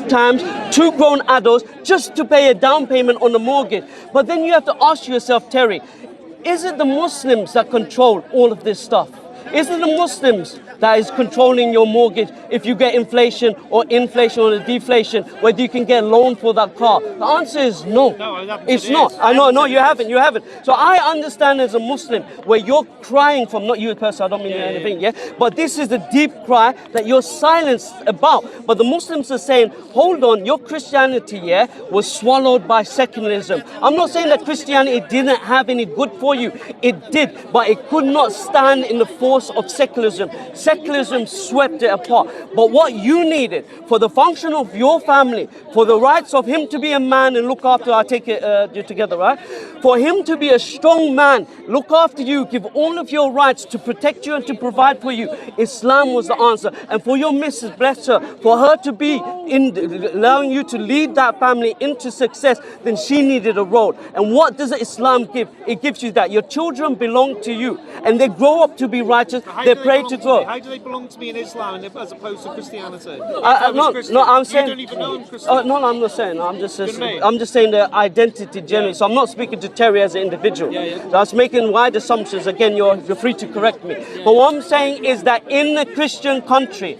times, two grown adults, just to pay a down payment on a mortgage. But then you have to ask yourself, Terry, is it the Muslims that control all of this stuff? Is it the Muslims that is controlling your mortgage if you get inflation or deflation, whether you can get a loan for that car? The answer is no. It's not. I know, no, you haven't. So I understand as a Muslim where you're crying from, not you personally, I don't mean anything, yeah? But this is the deep cry that you're silenced about. But the Muslims are saying, hold on, your Christianity, yeah, was swallowed by secularism. I'm not saying that Christianity didn't have any good for you. It did, but it could not stand in the force of secularism. Secularism swept it apart. But what you needed for the function of your family, for the rights of him to be a man and look after, I take it together, right? For him to be a strong man, look after you, give all of your rights to protect you and to provide for you. Islam was the answer. And for your Mrs. Bless her, for her to be allowing you to lead that family into success, then she needed a road. And what does Islam give? It gives you that. Your children belong to you and they grow up to be righteous. They pray to God. How do they belong to me in Islam as opposed to Christianity? No, I'm saying. You don't even know I'm Christian. No, I'm not saying. I'm just saying the identity generally. So I'm not speaking to Terry as an individual. So I was making wide assumptions. Again, you're free to correct me. But what I'm saying is that in a Christian country,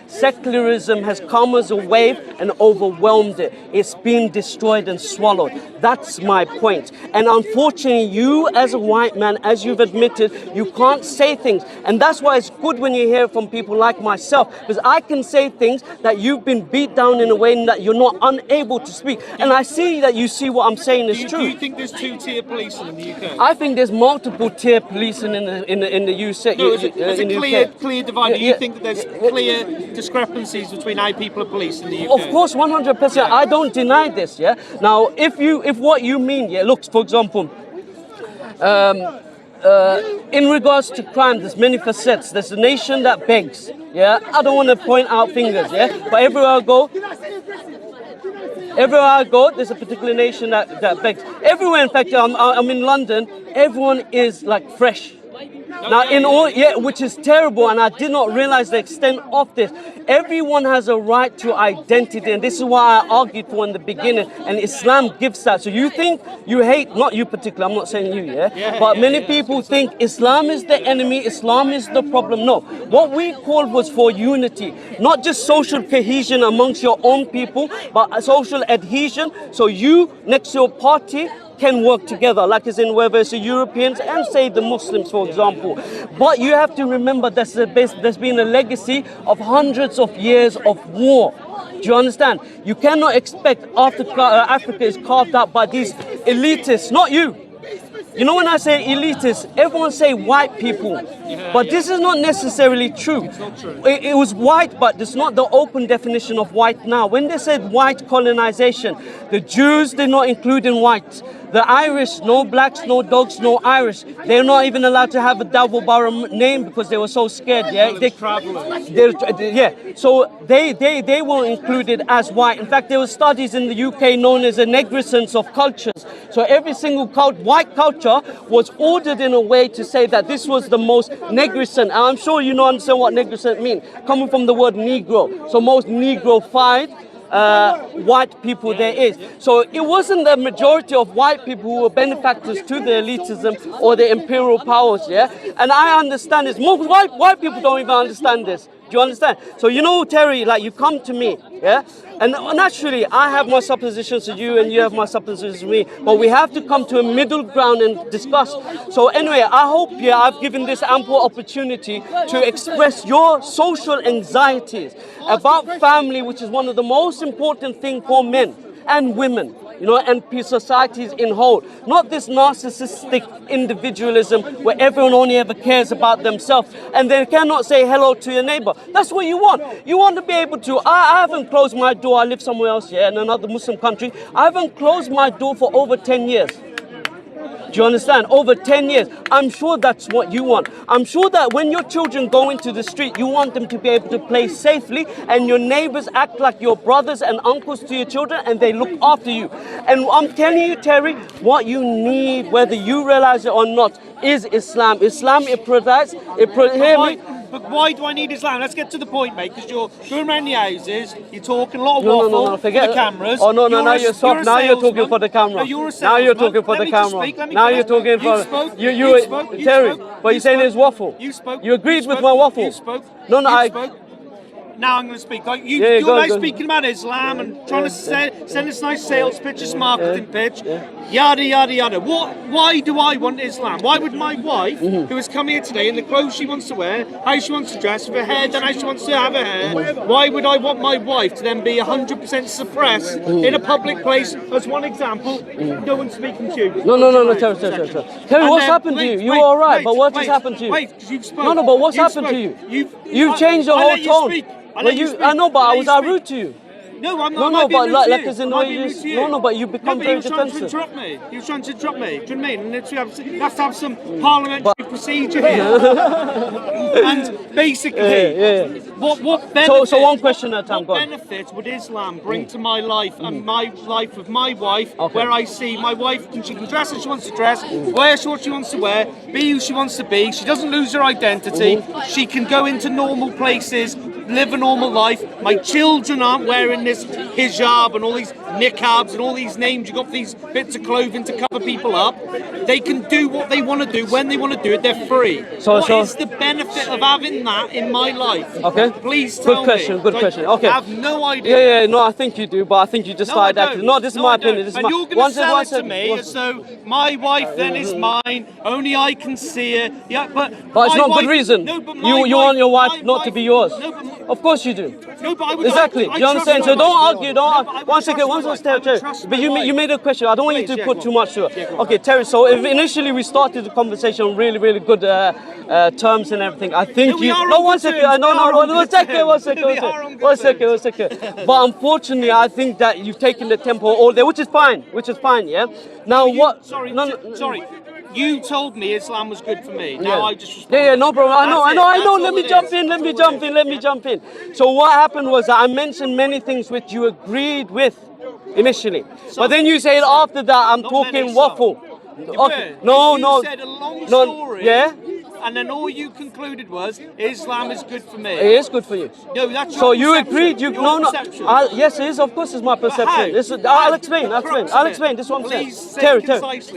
secularism has come as a wave and overwhelmed it. It's been destroyed and swallowed. That's my point. And unfortunately, you as a white man, as you've admitted, you can't say things. And that's why it's good when you hear from people like myself, because I can say things that you've been beat down in a way that you're not unable to speak. And I see that you see what I'm saying is true. Do you think there's two-tier policing in the UK? I think there's multiple tier policing in the UK. No, is it clear divide? Do you think that there's clear discrepancies between how people are policed in the UK? Of course, 100%. I don't deny this. Yeah. Now, if what you mean, yeah, look, for example, in regards to crime, there's many facets. There's a nation that begs. Yeah. I don't want to point out fingers. Yeah. But everywhere I go, there's a particular nation that begs. Everywhere, in fact, I'm in London. Everyone is like fresh. Now, which is terrible, and I did not realize the extent of this. Everyone has a right to identity, and this is why I argued for in the beginning, and Islam gives that. So you think you hate, not you particularly, I'm not saying you, but many people think Islam is the enemy, Islam is the problem. No, what we called was for unity, not just social cohesion amongst your own people, but a social adhesion. So you, next to your party, can work together, like as in whether it's the Europeans and say the Muslims, for example. But you have to remember there's been a legacy of hundreds of years of war. Do you understand? You cannot expect after Africa is carved out by these elitists, not you. You know when I say elitists, everyone say white people. But this is not necessarily true. It's not true. It was white, but it's not the open definition of white now. When they said white colonization, the Jews did not include in white. The Irish, no blacks, no dogs, no Irish. They're not even allowed to have a double barrel name because they were so scared. Yeah, So they weren't included as white. In fact, there were studies in the UK known as a negrescence of cultures. So every single white culture was ordered in a way to say that this was the most negrescent. And I'm sure you understand what negrescent means, coming from the word Negro. So most Negro-fied white people there is. So it wasn't the majority of white people who were benefactors to the elitism or the imperial powers, yeah? And I understand this. Most white people don't even understand this. Do you understand? So Terry, like you come to me, yeah? And naturally, I have my suppositions to you and you have my suppositions to me. But we have to come to a middle ground and discuss. So anyway, I hope, I've given this ample opportunity to express your social anxieties about family, which is one of the most important things for men and women, and societies in whole. Not this narcissistic individualism where everyone only ever cares about themselves and they cannot say hello to your neighbor. That's what you want. You want to be able to, I haven't closed my door. I live somewhere else here in another Muslim country. I haven't closed my door for over 10 years. Do you understand? Over 10 years. I'm sure that's what you want. I'm sure that when your children go into the street, you want them to be able to play safely and your neighbors act like your brothers and uncles to your children and they look after you. And I'm telling you, Terry, what you need, whether you realize it or not, is Islam. Islam, it provides, hear me? But why do I need Islam? Let's get to the point, mate. Because you're going around the houses, you're talking a lot of waffle forget for the cameras. Oh no, now you're soft. Now you're talking for the camera. No, you're a now you're talking salesman. for Let the me just camera. speak, let me Now finish. you're talking for You spoke, you you spoke, you Terry. spoke, But you you're saying spoke, it's waffle. You spoke. You agreed you with spoke, my waffle. You spoke. No, you I. Spoke. Now I'm going to speak. Yeah, You're go, like go. speaking about Islam and trying to send this nice sales pitch, this marketing pitch, yada yada yada. Why do I want Islam? Why would my wife, who has come here today in the clothes she wants to wear, how she wants to dress, with her hair done how she wants to have her hair, why would I want my wife to then be 100% suppressed in a public place? As one example, no one's speaking to you. No, Terry. Terry, what's happened to you? You were alright, but what just happened to you? Wait, because you've spoken. No, but what's happened to you? You've changed the whole tone. I know, but I was rude to you. No, I'm not. No, but like as in the way you. No, but you become very defensive. He was trying to interrupt me. He was trying to interrupt me. Do you know what I mean? And literally, have to have some parliamentary procedure here. And basically, what benefit? So one question at a time. What benefit would Islam bring to my life and my life with my wife, where I see my wife, she can dress as she wants to dress, wear what she wants to wear, be who she wants to be. She doesn't lose her identity. She can go into normal places, live a normal life. My children aren't wearing this hijab and all these niqabs and all these names you got for these bits of clothing to cover people up. They can do what they want to do when they want to do it. They're free. What is the benefit of having that in my life? Okay. Please tell me. Good question. Okay. I have no idea. Yeah, no, I think you do, but I think you just started acting. No, this is my opinion. This is and you're going to sell it to me as though my wife then is mine, only I can see her. Yeah, but it's not good reason. No, but you want your wife not to be yours. No, but of course you do. No, but I would. Exactly. Do you understand? So don't argue. One second. Terry. But you made a question. I don't want you to put too much to it. Okay, Terry. So if initially we started the conversation on really good terms and everything, I think you. No, one second. One second. But unfortunately, I think that you've taken the tempo all there, which is fine. Yeah. Now what? Sorry. You told me Islam was good for me. Now I just respond. Yeah, no problem. I know. Let me jump in. So what happened was that I mentioned many things which you agreed with initially. But then you said after that I'm talking waffle. Okay. You said a long story. Yeah. And then all you concluded was Islam is good for me. It is good for you. No, that's your so you perception. agreed. Yes, it is. Of course, it's my perception. I'll explain. This is what I'm saying. Terry.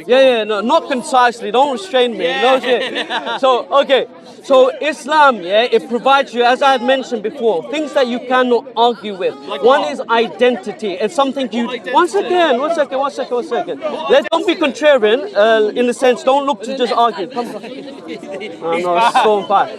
Yeah. No, not concisely. Don't restrain me. No shit. So okay. So Islam, it provides you, as I had mentioned before, things that you cannot argue with. Like one what? is identity. It's something you. Identity. One second. Let's don't be contrarian. In the sense, don't look to just argue. Come on. No, so on fire.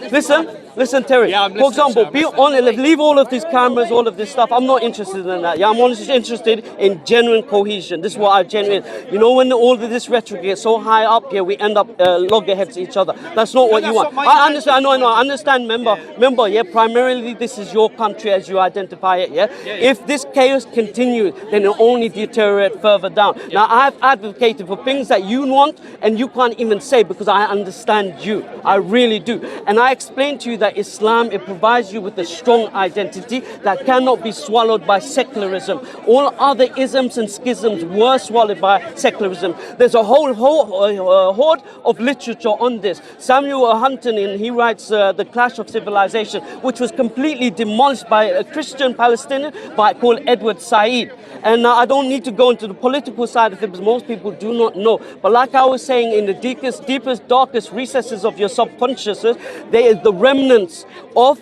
Listen, Terry. Yeah, for example, be honest. Leave all of these cameras, all of this stuff. I'm not interested in that. Yeah, I'm only interested in genuine cohesion. This is what I genuine. You know, when all of this rhetoric gets so high up here, we end up loggerheads each other. That's not what you want. I understand. I understand. Remember. Yeah. Primarily, this is your country as you identify it. Yeah. If this chaos continues, then it'll only deteriorate further down. Now, I've advocated for things that you want, and you can't even say because I understand you. I really do. And I explained to you that Islam, it provides you with a strong identity that cannot be swallowed by secularism. All other isms and schisms were swallowed by secularism. There's a whole horde of literature on this. Samuel Huntington, he writes The Clash of Civilization, which was completely demolished by a Christian Palestinian called Edward Said. And I don't need to go into the political side of it because most people do not know. But like I was saying, in the deepest, darkest recesses of your subconsciousness, there is the remnants of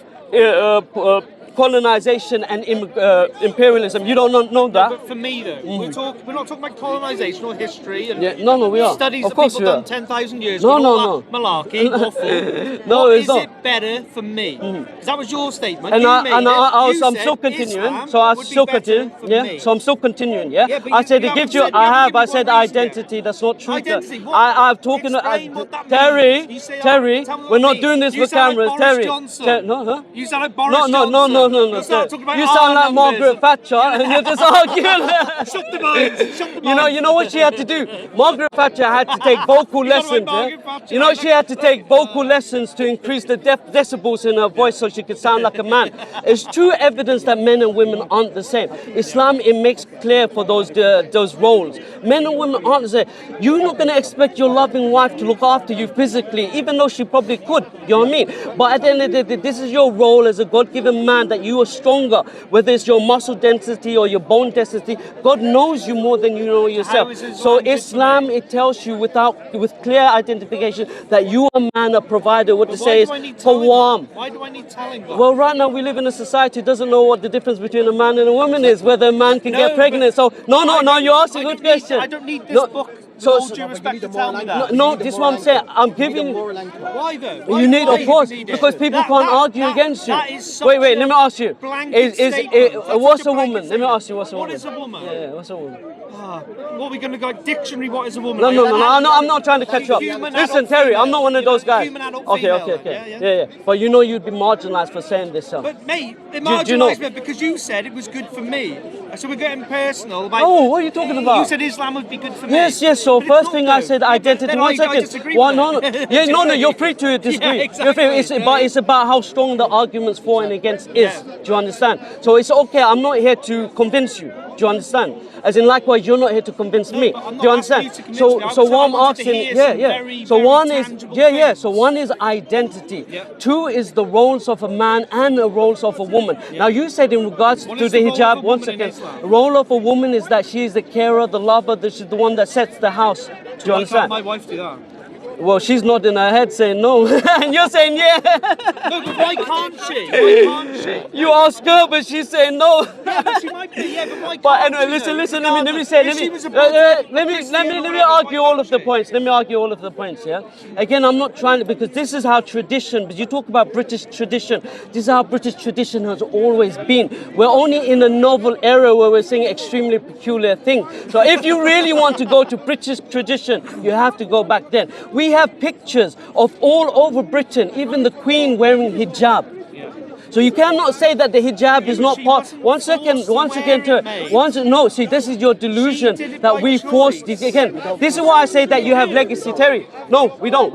colonization and imperialism. You don't know that. But for me, though, we're not talking about colonization or history. And we are. Studies of that course people done 10,000 years ago. No. Malarkey. Waffle. No, it's not. Is it better for me? Because that was your statement. I'm still continuing. So I'm still continuing. Yeah. So I'm still continuing. Yeah. I said it gives you. I said identity. That's not true. Identity. I'm talking. Terry. We're not doing this with cameras. Terry. No. You sound like Boris Johnson. No. You'll start talking about You sound like numbers. Margaret Thatcher, and you're just arguing. Shut the minds. Shut the minds. You know what she had to do? Margaret Thatcher had to take vocal lessons. Margaret Thatcher. You know, she had to take vocal lessons to increase the decibels in her voice so she could sound like a man. It's true evidence that men and women aren't the same. Islam, it makes clear for those roles. Men and women aren't the same. You're not going to expect your loving wife to look after you physically, even though she probably could. You know what I mean? But at the end of the day, this is your role as a God-given man, that you are stronger, whether it's your muscle density or your bone density. God knows you more than you know yourself. So Islam, it tells you with clear identification that you are a man, a provider. What to say is Qawwam. Why do I need telling them? Well, right now we live in a society that doesn't know what the difference between a man and a woman is, whether a man can get pregnant. So no, you're asking a good question. I don't need this book. With all due respect to tell me that. No, this is what I'm saying. I'm giving. Why though? You need, of course, because people can't argue against you. Wait, let me ask you. What's a woman? Let me ask you, what's a woman? What is a woman? Yeah, what's a woman? What are we going to go dictionary? What is a woman? No, I'm not trying to catch you up. Listen, Terry, I'm not one of those guys. Okay. Yeah. But you know you'd be marginalised for saying this. But mate, they marginalised me because you said it was good for me. So we're getting personal. Oh, what are you talking about? You said Islam would be good for me. Yes. So first thing I said, identity. 1 second. No. You're free to disagree. Yeah, exactly. It's about how strong the arguments for and against is. Do you understand? So it's okay. I'm not here to convince you. Do you understand? As in, likewise, you're not here to convince me. Do you understand? So what I'm asking, So one is identity. Yeah. Two is the roles of a man and the roles of a woman. Yeah. Now you said in regards to the hijab. 1 second. The role of a woman is that she is the carer, the lover. She's the one that sets the house. Do you understand? My wife do that. Well, she's nodding her head saying no, and you're saying yeah. No, but why can't she? Why can't she? You ask her, but she's saying no. Yeah, but she might be. Yeah, but why can't But anyway, listen. Let me argue all of the points. Yeah. Again, I'm not trying to, because this is how tradition. But you talk about British tradition. This is how British tradition has always been. We're only in a novel era where we're saying extremely peculiar things. So if you really want to go to British tradition, you have to go back then. We have pictures of all over Britain, even the Queen wearing hijab. So you cannot say that the hijab is not part. 1 second. No, see, this is your delusion that we forced this. Again, this is why I say that you have legacy, Terry. No, we don't.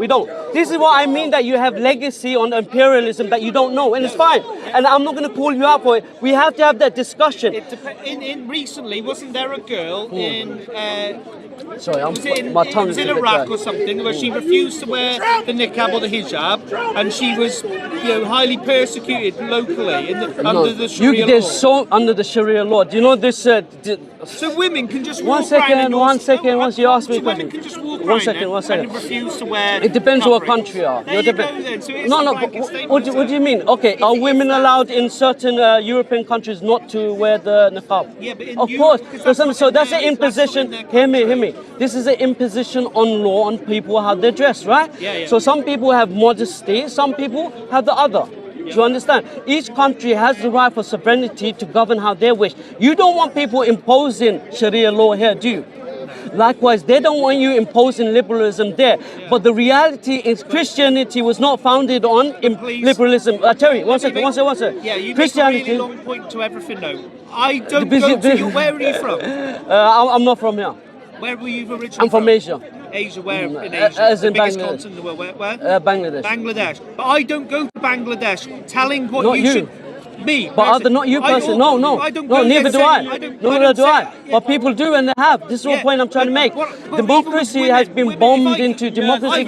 This is what I mean, that you have legacy on imperialism that you don't know, and it's fine. And I'm not going to call you out for it. We have to have that discussion. Recently, wasn't there a girl in... Sorry, my tongue's in Iraq or something, where she refused to wear the niqab or the hijab, and she was, highly persecuted locally under the Sharia law. Under the Sharia law. Do you know this? So women can just walk around. 1 second. Once you ask me a question. Women can just walk around 1 second. And refuse to wear. It depends what country you are. There you go then. So What do you mean? Okay, are women allowed in certain European countries not to wear the niqab? Yeah, but of course. So that's an imposition. Hear me. This is an imposition on law on people how they dress, right? Yeah. So some people have modesty, some people have the other. Do you understand? Each country has the right for sovereignty to govern how they wish. You don't want people imposing Sharia law here, do you? Likewise, they don't want you imposing liberalism there. But the reality is Christianity was not founded on liberalism. Terry, one second. Yeah, you make a really long point to everything though. I don't go to you. Where are you from? I'm not from here. Where were you originally I'm from Asia. Asia, where in Asia? As in the biggest Bangladesh. continent in the world. Where? Bangladesh. Bangladesh. But I don't go to Bangladesh telling what not you should... Me, but not you person. No. I don't go Neither do I. Neither do I. Yeah. But people do, and they have. This is the point I'm trying to make. Democracy has been bombed into democracy.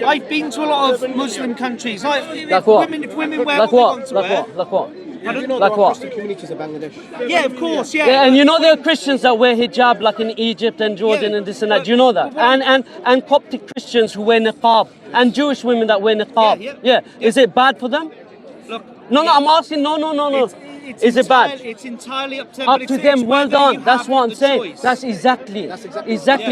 I've been to a lot of Muslim countries. Like what? If women wear what they want to wear. Like what? Like what? Christian communities in Bangladesh. Yeah, of course, yeah. And you know there are Christians that wear hijab like in Egypt and Jordan and this and that. Do you know that? And Coptic Christians who wear niqab and Jewish women that wear niqab. Yeah. Is it bad for them? Look. No, I'm asking. No. Is it bad? It's entirely up to them. Up to them. Well done. That's what I'm saying. That's exactly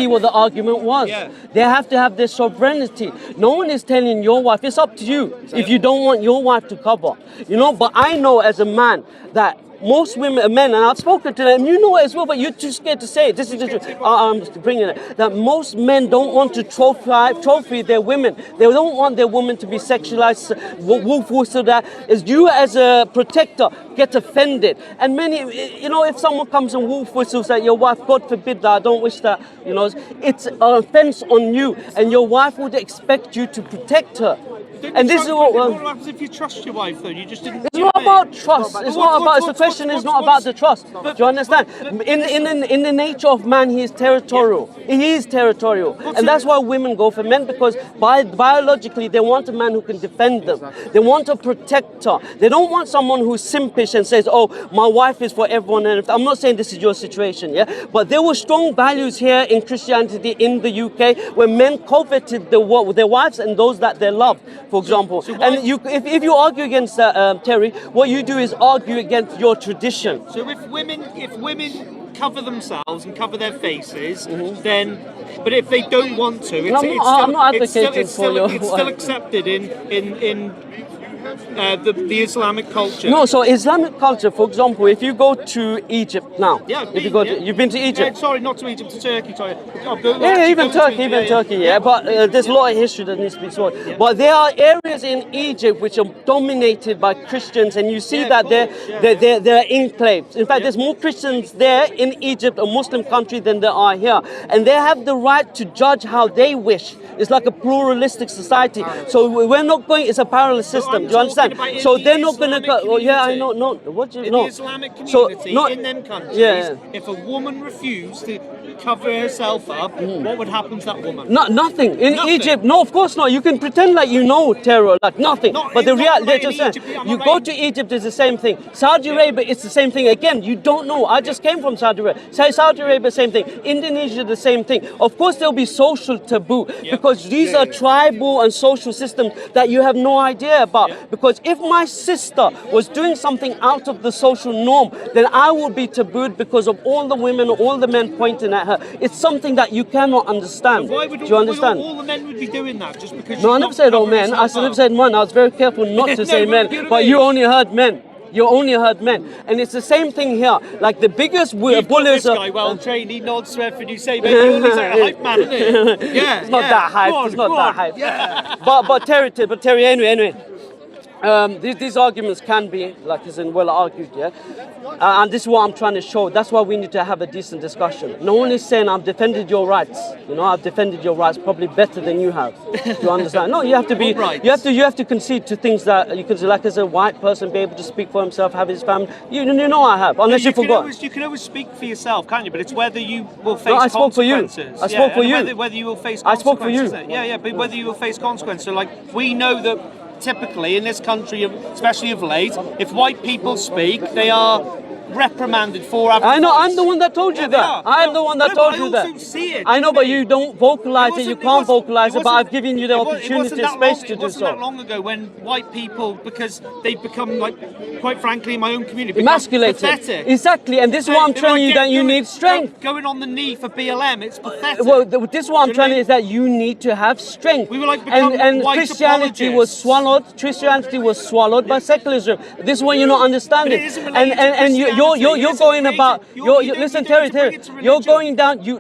what the argument was. Yeah. They have to have their sovereignty. No one is telling your wife. It's up to you if you don't want your wife to cover. But I know as a man that most women, men, and I've spoken to them, you know it as well, but you're too scared to say it. This is the truth. I'm bringing it. That most men don't want to trophy their women. They don't want their woman to be sexualized, wolf whistle that. Is you as a protector get offended. And many, you know, if someone comes and wolf whistles at your wife, God forbid that, I don't wish that, you know, it's an offense on you. And your wife would expect you to protect her. And this is what happens if you trust your wife, though? You just didn't. It's not about trust. It's not about. The question is not about the trust. Do you understand? In the nature of man, he is territorial. He is territorial, and that's why women go for men, because biologically they want a man who can defend them. They want a protector. They don't want someone who's simpish and says, "Oh, my wife is for everyone." And I'm not saying this is your situation, yeah. But there were strong values here in Christianity in the UK where men coveted their wives and those that they loved. For example, and if you argue against that, Terry, what you do is argue against your tradition. So if women cover themselves and cover their faces, then, but if they don't want to, I'm not advocating it's still accepted in the Islamic culture. No, so Islamic culture, for example, if you go to Egypt now, you've been to Egypt. Sorry, not to Egypt, to Turkey. Sorry. Even Turkey. Yeah. But there's a lot of history that needs to be sorted. Yeah. But there are areas in Egypt which are dominated by Christians, and you see that they're enclaves. In fact, there's more Christians there in Egypt, a Muslim country, than there are here, and they have the right to judge how they wish. It's like a pluralistic society. So we're not going. It's a parallel system. Do you understand? So they're not going to. Oh, yeah, I know. No, what do you know? In the Islamic community, in them countries, if a woman refused to cover herself up, what would happen to that woman? Nothing. In Egypt, no, of course not. You can pretend like you know terror, like nothing. But the reality, you go to Egypt, it's the same thing. Saudi Arabia, it's the same thing. Again, you don't know. I just came from Saudi Arabia. Saudi Arabia, same thing. Indonesia, the same thing. Of course, there'll be social taboo because these are tribal and social systems that you have no idea about. Because if my sister was doing something out of the social norm, then I would be tabooed because of all the women, all the men pointing at her. It's something that you cannot understand. Why would do you understand? All the men would be doing that just because? No, I never said all men. I never said men. I was very careful not to say men. But you only heard men. You only heard men, and it's the same thing here. Like the biggest bullies. This guy well trained. He nods to everything you say, but you're always like a hype man, isn't it? Yeah, it's not that hype. It's not that hype. Yeah. But Terry, anyway. These arguments can be, like, as in well argued, yeah? And this is what I'm trying to show. That's why we need to have a decent discussion. No one is saying I've defended your rights. You know, I've defended your rights probably better than you have. Do you understand? No, you have to be. You have to concede to things that you can, like, as a white person, be able to speak for himself, have his family. You know I have, unless you forgot. You can always speak for yourself, can't you? But it's whether you will face consequences. I spoke for you. Whether you will face consequences. I spoke for you. Yeah, but whether you will face consequences. So, like, we know that typically in this country, especially of late, if white people speak, they are reprimanded for having I know, voice. I'm the one that told you that. I'm the one that told you that. See it, I know, but you don't vocalize it, you can't vocalize it, but I've given you the opportunity and space to do so. It wasn't that long ago when white people, because they've become, like, quite frankly, in my own community, emasculated. Pathetic. Exactly, and this is what I'm telling you, that you need strength. Going on the knee for BLM, it's pathetic. Well, this is what I'm telling you, is that you need to have strength. We were like become and white Christianity apologists. was swallowed by secularism. This is what you're not understanding. And you're going about. Listen, Terry. You're going down. Okay.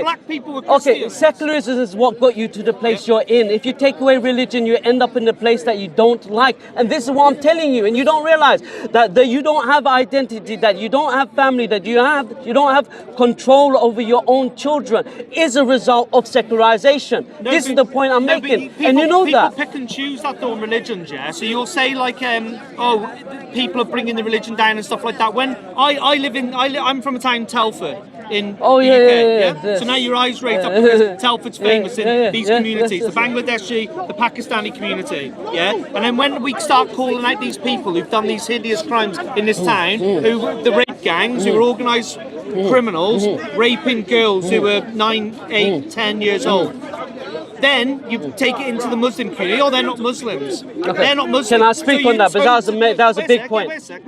Black people were Christians. Okay. Secularism is what got you to the place you're in. If you take away religion, you end up in the place that you don't like. And this is what I'm telling you. And you don't realize that you don't have identity, that you don't have family, that you don't have control over your own children, is a result of secularization. This is the point I'm making, and you know that. People pick and choose that though in religions, yeah. So you'll say like, people are bringing the religion down and stuff like that. When I'm from a town, Telford, in the UK. Yeah. So now your eyes raised up because Telford's famous in these communities, the Bangladeshi, the Pakistani community. Yeah. And then when we start calling out these people who've done these hideous crimes in this town, the rape gangs, who are organised criminals, raping girls who were 9, 8, 10 years old. Then you take it into the Muslim community. Oh, they're not Muslims. Okay. They're not Muslims. Can I speak on that? Because that was a big point. Wait a sec.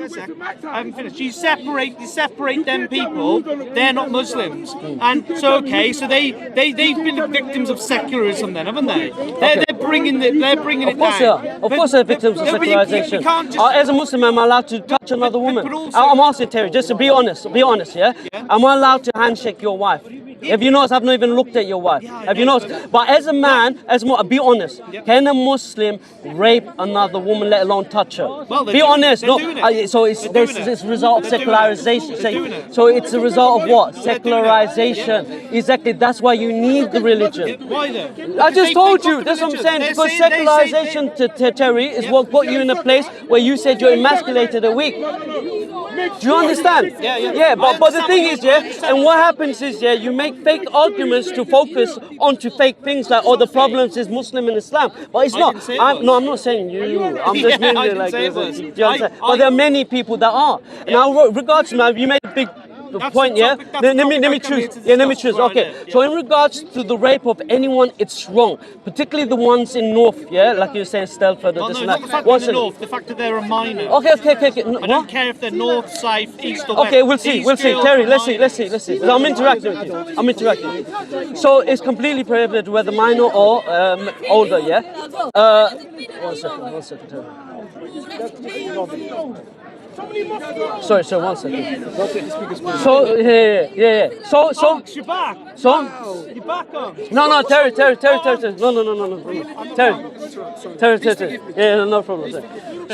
I haven't finished. You separate them people. They're not Muslims. And so, okay, so they've been victims of secularism then, haven't they? They're bringing it Of course they down. are. Of course they're victims of You secularization. can't just... As a Muslim, am I allowed to touch another woman? but also- I'm asking Terry, just to be honest, yeah? Am I allowed to handshake your wife? Have you noticed I've not even looked at your wife? Have you noticed? But as a man, be honest, can a Muslim rape another woman, let alone touch her? Well, be honest. they're doing it. So it's a result of They're doing it. secularization. They're doing it. So it's a result of what? They're doing it. Secularization. Exactly. That's why you need the religion. Why though? I just They told got you. the That's what I'm religion. saying. They're Because saying- they say- secularization, Terry, is what got you in a place where you said you're emasculated and weak. Do you understand? Yeah. But the thing is, and what happens is, you make fake arguments to focus onto fake things like, oh, the problems is Muslim and Islam. But it's not. didn't say it was. I'm not saying you. I'm just Yeah, I meaning didn't like say it this. was. Do you understand? But there are many people that are. Now, regards to now, you made a big point, the topic- that's Let the me topic I come choose. here to Let me discuss. choose. Right, Okay. yeah. So in regards to the rape of anyone, it's wrong. Particularly the ones in North, like you're saying, Stelford or Oh, this no, and not the that. fact One they're in the second. north, the fact that they're a minor. Okay. I don't care if they're north, south, east or west. Okay, we'll see. These girls Terry, are let's see. minors. So I'm interacting with you. So it's completely prohibited whether minor or older, yeah? One second, Terry. Sorry, one second. So, yeah. So, You're back. You're back on. No, Terry. No. Terry. Yeah, no problem.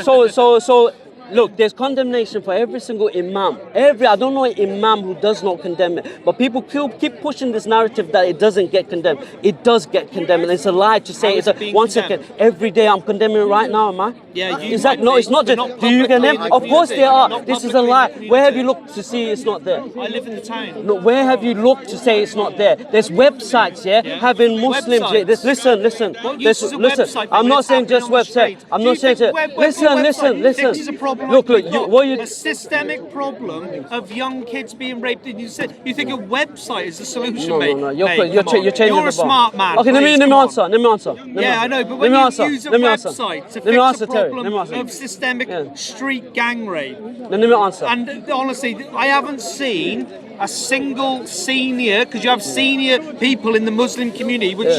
So, look, there's condemnation for every single imam. I don't know an imam who does not condemn it. But people keep pushing this narrative that it doesn't get condemned. It does get condemned. And it's a lie to say How it's is it being one condemned? second. Every day I'm condemning it right now, am I? Yeah, you Is that might no? be, It's not but just. not Do you publicly condemn? in the Of course community. they are. Not This is a publicly in lie. the Where have you community. looked to see it's not there? I live in the town. No, where have you looked to say it's not there? There's websites, having Muslims. Websites. Listen. What use is a Listen. website I'm when not it's saying just happening on the website. street? I'm Do you not saying think just. website, Listen. you think this is a problem Look. like we've got? What you? A systemic problem of young kids being raped, and you think a website is the solution, No. mate? You're Mate, come on. changing You're the a bar. smart man. Okay, let please, me come on. answer. Let me answer. Yeah, I know, but Let when me you answer. use a Let me answer. website to Let me fix answer, a Terry. problem Let me answer. of systemic Yeah. street gang rape, Let me answer. and honestly, I haven't seen a single senior, because you have senior people in the Muslim community, which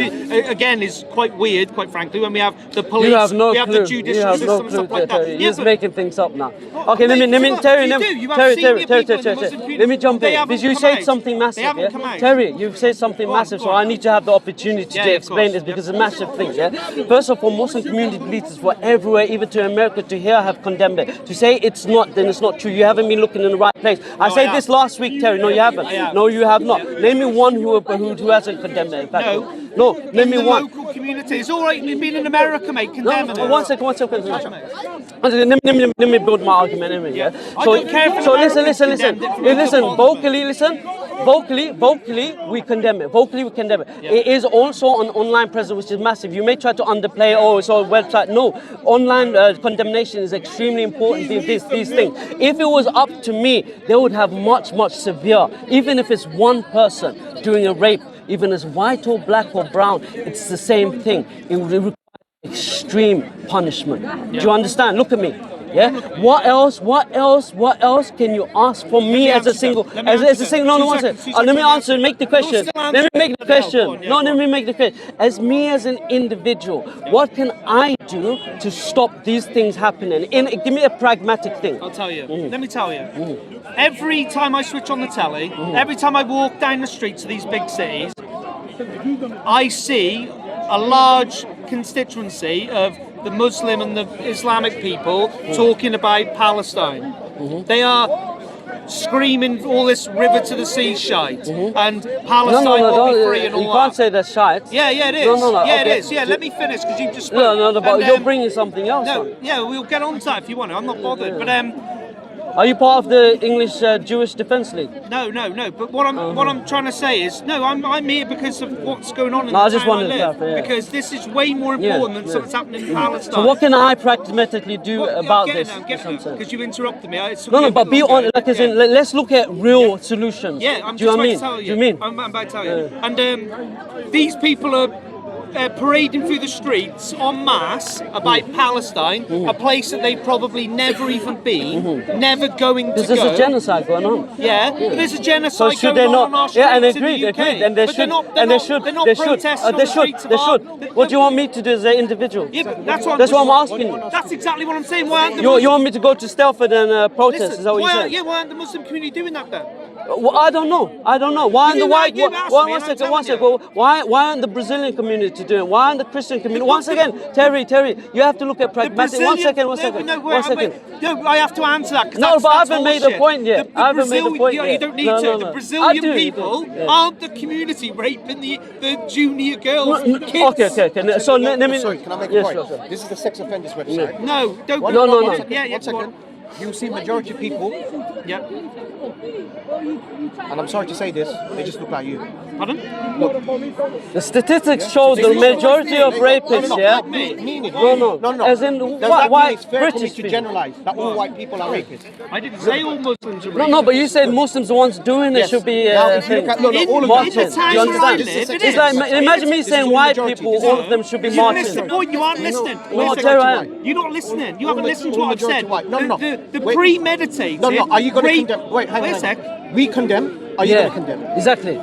again is quite weird, quite frankly, when we have the police, You have no we have clue. the judicial You have system no and clue, stuff like that. Terry. You're just but- making things up now. Well, Okay, let me, Terry, you let me, do. You have Terry, senior people in the Terry. Muslim community. Let me jump They in. haven't Because you come said out. something They massive, haven't yeah? come out. Terry, you've said something Go on, massive, go so on. I need to have the opportunity Yeah, to of explain course. this because it's a massive thing, yeah? First of all, Muslim community leaders for everywhere, even to America, to here, have condemned it. To say it's not, then it's not true. You haven't been looking in the right place. I No, said I this have. last week, Terry. No, you haven't. I have. No, you have not. Name me one who hasn't condemned it. In fact, no. Name in me the one. local community. It's all right being in America, mate, condemning No, it. one second. Let me build my argument anyway, yeah? I don't care if So Americans listen. condemned it from the Listen, top. vocally, we condemn it. It is also an online presence, which is massive. You may try to underplay, it's all website. No, online condemnation is extremely important, these things. If it was up to me, they would have much severe, even if it's one person doing a rape, even as white or black or brown, it's the same thing. It would require extreme punishment. Do you understand? Look at me. Yeah. What else can you ask from me as a single? No, one second. Let me answer and make the question. Let me make the question. Let me make the question. As me as an individual, what can I do to stop these things happening? Give me a pragmatic thing. I'll tell you. Let me tell you. Every time I switch on the telly, every time I walk down the streets of these big cities, I see a large constituency of the Muslim and the Islamic people talking about Palestine. They are screaming all this river to the sea shite and Palestine will be free and all You that. can't say that's shite. Yeah, it is. No, yeah, okay. it is. Yeah, let me finish because you just spoke. No, but And, you're bringing something else. No, yeah, we'll get on to that if you want to. I'm not bothered. But Are you part of the English Jewish Defence League? no. But what I'm trying to say is, no, I'm here because of what's going on in No, I the just town wanted to live. clarify, yeah. Because this is way more important than something's happening in Palestine. So what can I pragmatically do about this? Because you interrupted me. No, but be honest. Like, let's look at real solutions. Yeah, I'm do you just know what I about mean? to tell you. Do you mean? I'm about to tell you. And these people are parading through the streets en masse about Palestine, a place that they've probably never even been, never going to go. There's a genocide going on. Yeah, but there's a So genocide should going they on not? our streets Yeah, and in the agreed, UK. and they But should, they're and they not should, protesting they on should, the they streets should, of our- they should. What do you want me to do as an individual? Yeah, but that's what That's what I'm asking you. That's exactly what I'm saying. Why aren't the You want me to go to Stelford and protest? Listen, Is that what why you aren't, said? why aren't the Muslim community doing that then? Well, I don't know. I don't know. Why aren't the You white? asked me and One I'm second. telling One second. you. Well, why aren't the Brazilian community doing it? Why aren't the Christian community? Once again, Terry, you have to look at pragmatic. One second. One second. One second. No, I have to answer that. 'cause No, that's, but I that's haven't made bullshit. the point yet. I haven't made the point You yet. don't need No, to. no, The no. I Brazilian do. people Yeah. aren't the community raping the junior girls and kids. Okay. So let me. Sorry, can I make a Yes, point? sure. This is the sex offenders website. No, don't. One- No, no, one no. second, Yeah, one go second. on. You see majority of people, Yeah. and I'm sorry to say this, they just look like you. Pardon? The statistics show the majority of rapists, yeah. No. As in, Does that why mean it's fair for me British to people? generalize that all white people are rapists? I didn't say all Muslims are No, but you said Muslims the ones doing it Yes. should be Now, if you look at- no, In- all of in them. the town Do you where I understand? live, it It's like is. imagine me This is saying the white majority. people, This is all of them should be You missed the marching. point. You aren't listening. No, Listen. Terry, You're not listening. You haven't listened to what I've Majority said. white. No. The Wait. premeditated. No, are you going to condemn? Wait, hang Wait on. a sec. We condemn. Are you going to condemn? Exactly.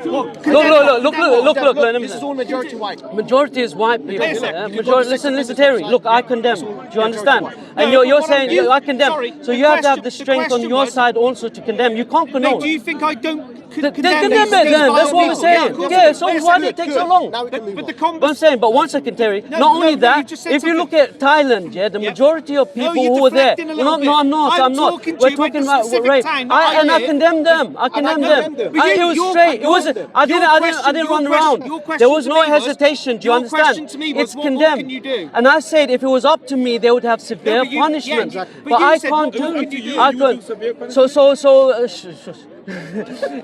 What? Look, let me This is say. all majority white. Majority is white people. Wait a sec. Majority, listen, Terry. Look, I condemn. Do you understand? And No, you're but saying you- I condemn. sorry, So the you have to have question- the the strength on question your was- side also to condemn. You can't No, condone. do you think I don't Then condemn condemn these it then. vile That's what we're people? saying. of course Yeah, I do. so Wait a why second. did it take Good. so long? Now we can move But the on. But I'm saying, but one second, Terry. No, Not only you that, just said if you something. look at Thailand, yeah, the Yeah. majority of people you're who were there. deflecting a little bit. No, I'm not. I'm talking to We're you about talking the about specific rape. time that I And I live. condemn them. I condemn them. them. But It was your- straight. It your- wasn't. I your didn't question- run your around. question There was to no me was- hesitation. Do you your understand? question to me was, It's what more condemned. can you do? And I said if it was up to me, they would have severe but you- punishment. yeah, exactly. But But you I said, can't what do. more can you do? I You could.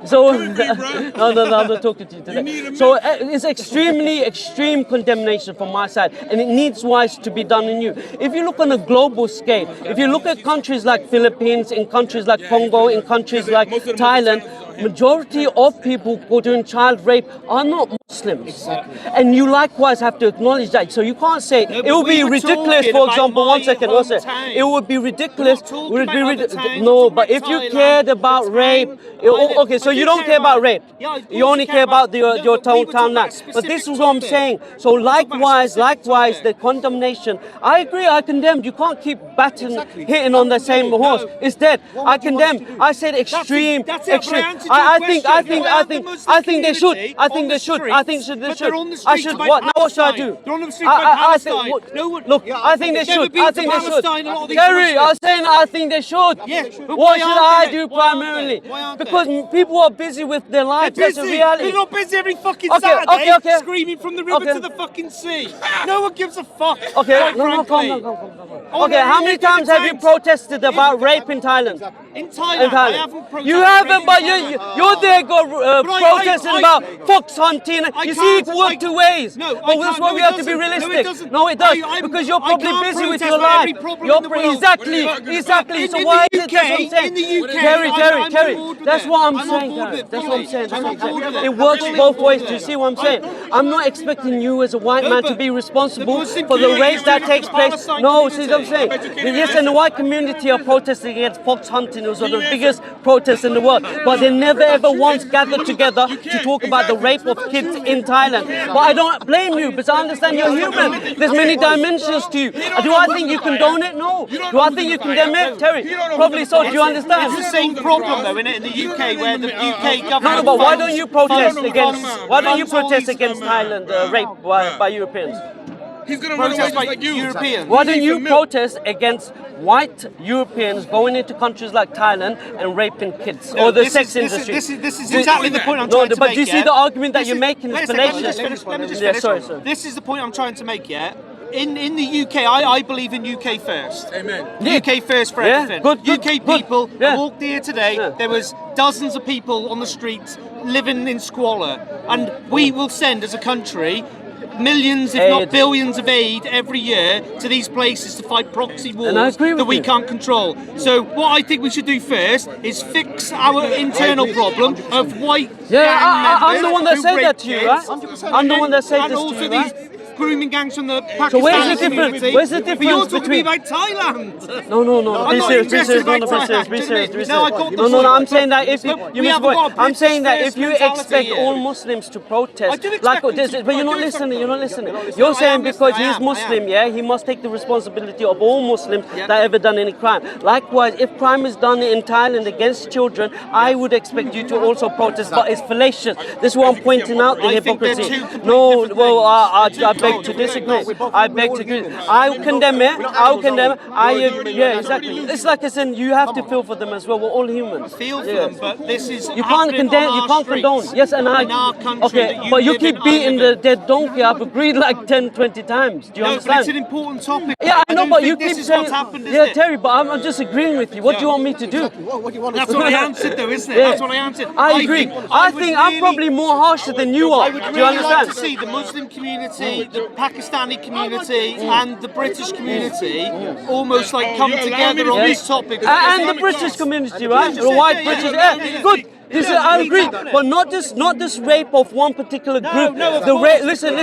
So no, I'm not talking to you today. So it's extreme condemnation from my side, and it needs wise to be done in you. If you look on a global scale, if you look at countries like Philippines, in countries like Congo, in countries like Thailand, majority of people who are doing child rape are not Muslims. And you likewise have to acknowledge that. So you can't say No, it but would we be were ridiculous, talking for about example, my one second. hometown. It would be ridiculous. We're not Would it talking be about other towns, no, we're but talking if you about cared Thailand, about the rape, town I live- okay, so I you do don't care about rape. Yeah, of You course only I care about your but we were hometown talking now. about a But this specific is what I'm topic. saying. So We're talking about a specific likewise, the topic. condemnation. I agree. I condemned. You can't keep hitting on the same horse. It's dead. I condemn. I said extreme. That's it, but I Extreme. answered your question. I think they should. Muslim I think they community should. on I the think they streets, should. but they're on the I streets should. about What? Now what should I Palestine. do? They're on the streets about Palestine. No one- Look, Yeah, I think they they've never should. been I to think they should. Palestine, a lot of these Terry, I was Muslims. saying I think they should. Yeah, but What why should aren't I they? do Why aren't primarily? they? Why aren't they? Because people are busy with their lives. They're That's a busy. reality. They're not busy every fucking Okay, Saturday okay. screaming from the river Okay. to the fucking sea. No one gives a fuck. Okay, quite no, frankly. come. Oh, Okay, no, how you many do the times have you times. protested about rape in Thailand? In In Thailand, I Thailand. haven't protested. You haven't, rape but in Thailand. you're there But protesting about fox hunting. I You see, it can't- works I- two ways. No, I but that's can't. why No, we it have to be doesn't. No, it realistic. doesn't. No, it does. I'm- Because you're I probably can't busy with protest your about life. every problem in the world. Exactly. In So the why is it UK, that's what I'm saying? in the UK, Terry, I'm on Terry. board with That's it. what I'm I'm on saying, board guys. with it That's what I'm fully. saying. I'm on board with it. It works I'm both fully ways. on Do you board see what I'm saying? I'm not expecting you as a white No, man to but be responsible the Muslim for the community rape that is takes the place. Palestine No, see what I'm community. saying? Yes, and the white community are protesting against fox hunting. It was one of the biggest protests in the world. But they never ever once gathered together to talk about the rape of kids in Thailand. But I don't blame you because I understand you're human. There's many dimensions to you. Do I think you condone it? No. Do I think you condemn it? Terry, probably so. Do you understand? It's the same problem though, isn't it, in the UK where the UK government. No, but why don't you protest funds- against? Why don't you funds all protest these- against Thailand rape by Europeans? He's gonna run away Protest just by like you. Europeans. Why don't you protest against white Europeans going into countries like Thailand and raping kids or the This sex is- this is- industry? This is exactly the point I'm No, trying to but make. do you see yeah? the argument that This you're is- making is wait a second, fallacious? Let me just Yeah, finish. sorry. This is the point I'm trying to make, yeah? In the UK, I believe in UK first. Amen. Yeah. UK first for Yeah, everything. good, UK good. people. Yeah. I walked here today. Yeah. There was dozens of people on the streets living in squalor, and we will send as a country millions, if not billions, of aid every year to these places to fight proxy wars that we can't control. So what I think we should do first is fix our internal problem of white gang members. I'm the one that who said rape that to you, right? kids. I'm the one that said And this also to you, these right? grooming gangs from the Pakistani So where's the difference? community. Where's the But you're difference talking between? about Thailand. No. I'm Be not serious. interested No, about be serious. Thailand. Be serious. Be serious. No, I got the No. point. I'm saying that if you Look, you we must haven't got a I'm saying that British if you mentality expect here. all Muslims to protest, I do expect like them this, to. but you're I not do expect listening. You're not listening. No, You're I saying am because listening. I he's am. Muslim, yeah, he must take the responsibility of all Muslims Yeah. that ever done any crime. Likewise, if crime is done in Thailand against children, I would expect you to also protest. But it's fallacious. This is what I'm pointing out, the I think they're hypocrisy. two completely No, different well, things. I beg to disagree. I beg to agree. I condemn it. I condemn it. Yeah, exactly. It's like I said, you have to feel for them as well. We're all humans. Feel for them, but this is You can't happening condemn. on You our can't streets, condone. Yes, and I. in our country Okay, that you but you live keep in, I beating live the in. dead donkey. I've agreed like 10, 20 times. Do you No, understand? but it's an important topic. Yeah, I know, don't but you think keep this is saying. what's happened, is Yeah, it? Terry, but I'm just agreeing with you. What do you want me to do? What do you want That's what I answered, though, isn't it? Yeah. That's what I answered. I agree. I would think I'm really- probably more harsher than you are. I would Do you really like understand? to see the Muslim community, the Pakistani community, and the British community almost like come together on this topic. And the British community, right? The white British. Yeah, good. This is, I agree, but not this rape of one particular group. no, of The course. listen.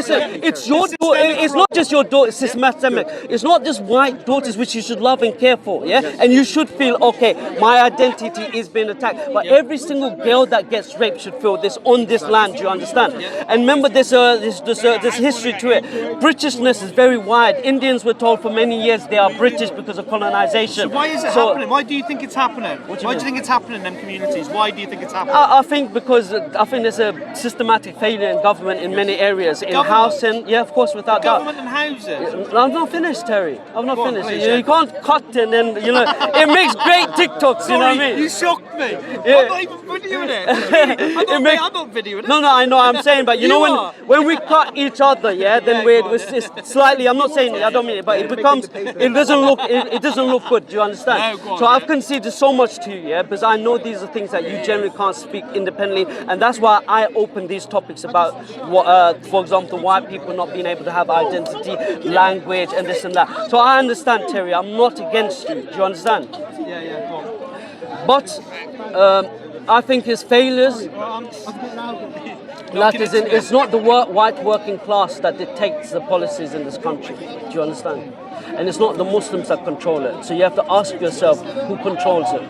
It's your daughter. It's not just your daughter. It's systemic. It's not just white daughters which you should love and care for. Yeah, and you should feel okay. My identity is being attacked. But every single girl that gets raped should feel this on this land. Do you understand? And remember, there's history to it. Britishness is very wide. Indians were told for many years they are British because of colonization. Why is it happening? Why do you think it's happening? Why do you think it's happening in them communities? Why do you think it's happening? I think because there's a systematic failure in government in many areas. In Government? housing, yeah, of course, without doubt. Government and houses. I'm not finished, Terry. I'm not Go on, finished. please, You can't cut and then, it makes great TikToks, you know what I mean? You shocked me. Yeah. I'm not even videoing it. I'm not videoing it. No, I know, I'm saying, but you know are. when we cut each other, yeah, then it's slightly, I'm not saying it, I don't mean it, but it doesn't look good, do you understand? No, go on, So yeah. I've conceded so much to you, yeah, because I know these are things that you generally can't speak independently, and that's why I open these topics about what, for example, white people not being able to have identity, language, and this and that. So I understand, Terry, I'm not against you, do you understand? Yeah, go on. But I think his failures, like it's not the white working class that dictates the policies in this country. Do you understand? And it's not the Muslims that control it. So you have to ask yourself who controls it.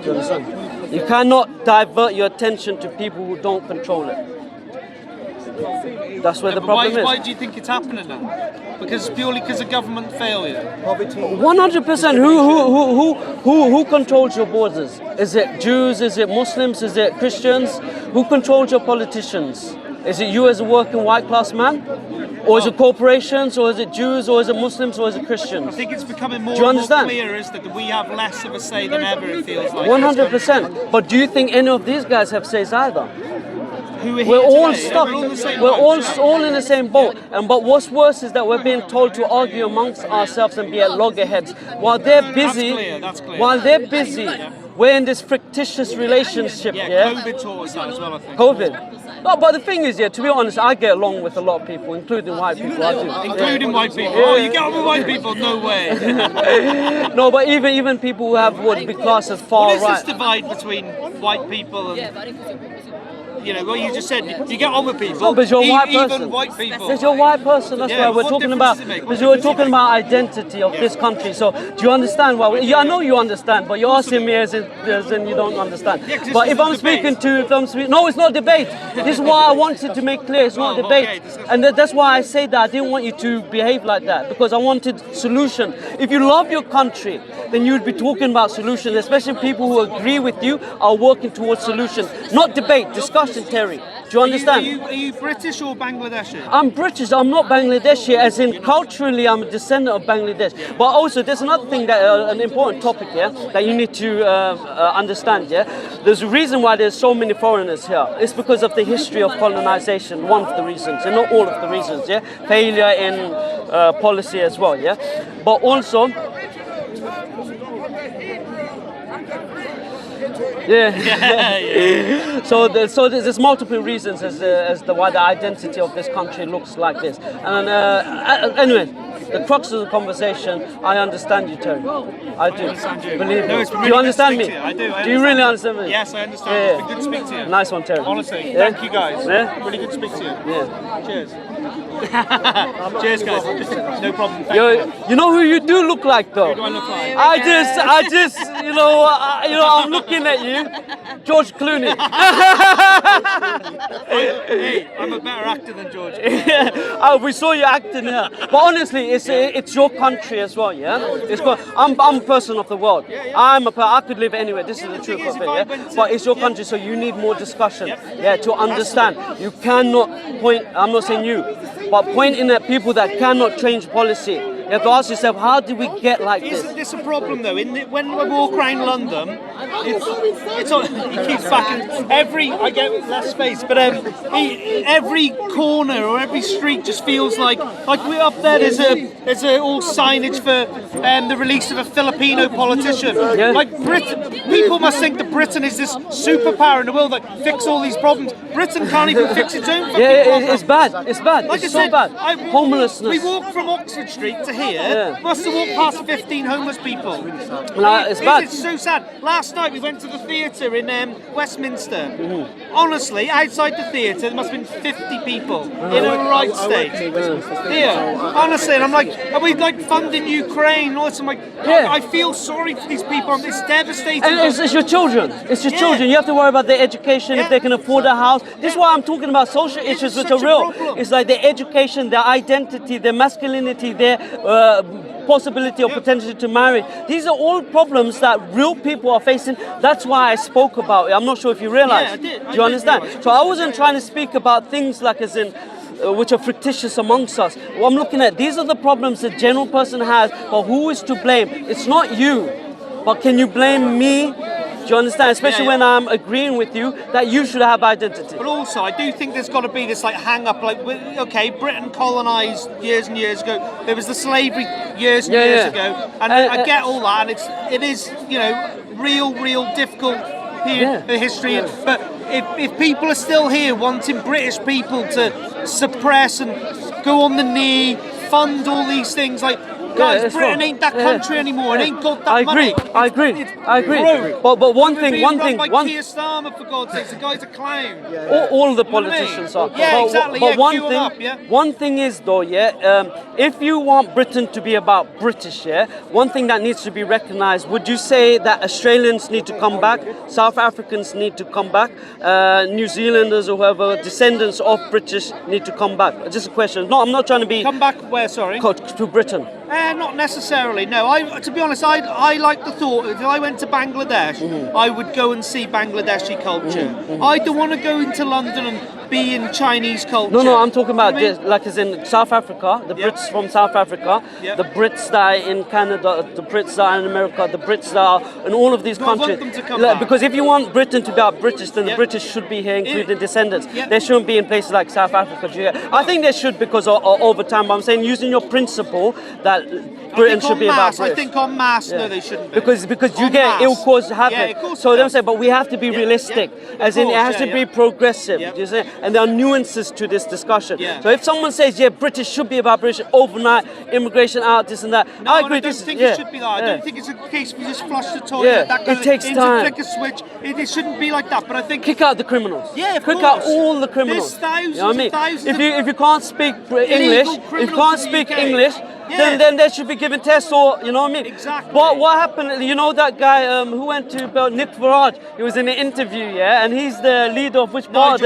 Do you understand? You cannot divert your attention to people who don't control it. That's where the problem is. Why do you think it's happening then? Purely because of government failure. 100%. Who controls your borders? Is it Jews? Is it Muslims? Is it Christians? Who controls your politicians? Is it you as a working white class man? Or is it corporations? Or is it Jews? Or is it Muslims? Or is it Christians? I think it's becoming more Do you and more understand? clear is that we have less of a say than ever, it feels like. 100%. But do you think any of these guys have says either? Who are We're here all today? stuck. We're all in the same We're boat. all in the same boat. But what's worse is that we're being told to argue amongst ourselves and be at loggerheads while they're busy. That's clear. While they're busy, we're in this fictitious relationship. Yeah, COVID taught us that as well, I think. COVID. No, but the thing is, to be honest, I get along with a lot of people, including white people. I do. Including white people. Oh, you get on with white people? No way. No, but even people who have what would be classed as far What is right. this divide between white people and... what you just said, you get on with people. No, but you're a white even person. white people. Because you're a white person, that's Yeah, why we're what talking difference about. does it make? Because we're talking about identity of this country. So do you understand why? I know you understand, but you're asking me as in you don't understand. Yeah, 'cause But this if is I'm a speaking debate. no, it's not debate. This is why I wanted to make clear. It's not Oh, debate, okay, discussion. and that's why I say that I didn't want you to behave like that because I wanted solution. If you love your country, then you'd be talking about solutions, especially people who agree with you are working towards solutions, not debate, discussion, Terry. Do you understand? Are you British or Bangladeshi? I'm British, I'm not Bangladeshi, as in culturally I'm a descendant of Bangladesh. But also there's another thing, that an important topic here that you need to understand, yeah? There's a reason why there's so many foreigners here. It's because of the history of colonization, one of the reasons, and not all of the reasons, yeah? Failure in policy as well, yeah? But also, Yeah. So there's multiple reasons as to why the identity of this country looks like this. And anyway, the crux of the conversation, I understand you, Terry. I do. understand you. Believe No, me. it's been Do you really good to understand speak me? to you. I do. Do you really understand me? Yes, I understand. Yeah. It's been good to speak to you. Nice one, Terry. Honestly, Yeah? thank you guys. Yeah? Really good to speak to you. Yeah. Cheers. Cheers, guys. No problem. Thank Yo, you. you know who you do look like, though? Who do I look like? I just, I'm looking at you, George Clooney. Hey, I'm a better actor than George. We saw you acting here, but honestly, it's your country as well, yeah. I'm a person of the world. I could live anywhere. This is the truth of it, yeah. But it's your country, so you need more discussion, yeah, to understand. You cannot point. I'm not saying you, but pointing at people that cannot change policy. You have to ask yourself, how did we get like this? Isn't this a problem though? When I walk around London, it's on, he keeps backing I get less space, but every corner or every street just feels like we're up there. There's a all signage for the release of a Filipino politician. Yeah. Like Britain, people must think that Britain is this superpower in the world that fix all these problems. Britain can't even fix its own fucking problems. It's bad. It's bad. Like It's I so said, bad. We Homelessness. walked from Oxford Street to here. Yeah. Must have walked past 15 homeless people. It's bad. It's so sad. Last night we went to the theatre in Westminster. Mm-hmm. Honestly, outside the theatre there must have been 50 people in a right state. Here, honestly, and I'm like, are we like funding Ukraine? And all this? I'm like, Yeah. I feel sorry for these people. It's devastating. And it's your children. It's your children. You have to worry about their education, if they can afford a house. This is why I'm talking about social issues which are such a real. problem. It's like their education, their identity, their masculinity, their possibility or potential to marry. These are all problems that real people are facing. That's why I spoke about it. I'm not sure if you realize. Yeah, I did. Do you understand? So I wasn't trying to speak about things like as in which are fictitious amongst us. What I'm looking at, these are the problems the general person has, but who is to blame? It's not you, but can you blame me? Do you understand? Especially when I'm agreeing with you that you should have identity. But also, I do think there's got to be this like hang up. Like, okay, Britain colonised years and years ago. There was the slavery years and years ago, and I get all that. And it is real difficult history. But if people are still here wanting British people to suppress and go on the knee, fund all these things, like. Guys, Britain ain't that country anymore. It ain't got that money. I agree. But one thing. Keir Starmer, for God's sake, the guy's a clown. All the politicians are. Yeah, exactly. But But one thing is though, if you want Britain to be about British, one thing that needs to be recognised. Would you say that Australians need to come back, South Africans need to come back, New Zealanders or whoever, descendants of British need to come back? Just a question. No, I'm not trying to be. Come back where? Sorry. To Britain. Not necessarily. No, to be honest, I like the thought. If I went to Bangladesh, I would go and see Bangladeshi culture. I don't want to go into London and be in Chinese culture. No, I'm talking about like as in South Africa, the Brits from South Africa, the Brits that are in Canada, the Brits that are in America, the Brits that are in all of these countries. I want them to come back. Because if you want Britain to be about British, then the British should be here, including descendants. They shouldn't be in places like South Africa. I think they should because over time. But I'm saying using your principle that Britain should be about British. I think en masse, no, they shouldn't be. Because you get ill cause havoc. Yeah, of course so it them does. say, but we have to be realistic, as in it has to be progressive. Do you see? And there are nuances to this discussion. So if someone says, British should be about British, overnight immigration out, this and that, I agree. I don't think it should be that. I don't think it's a case we just flush the toilet. That it takes time. Flick a switch. It shouldn't be like that. But I think kick out the criminals. Yeah, of kick course. out all the criminals. There's thousands, you know what I mean? thousands if you can't speak English, if you can't speak English. Yeah. Then they should be given tests, or you know what I mean. Exactly. But what happened? You know that guy who went to Nick Farage. He was in an interview, and he's the leader of which part?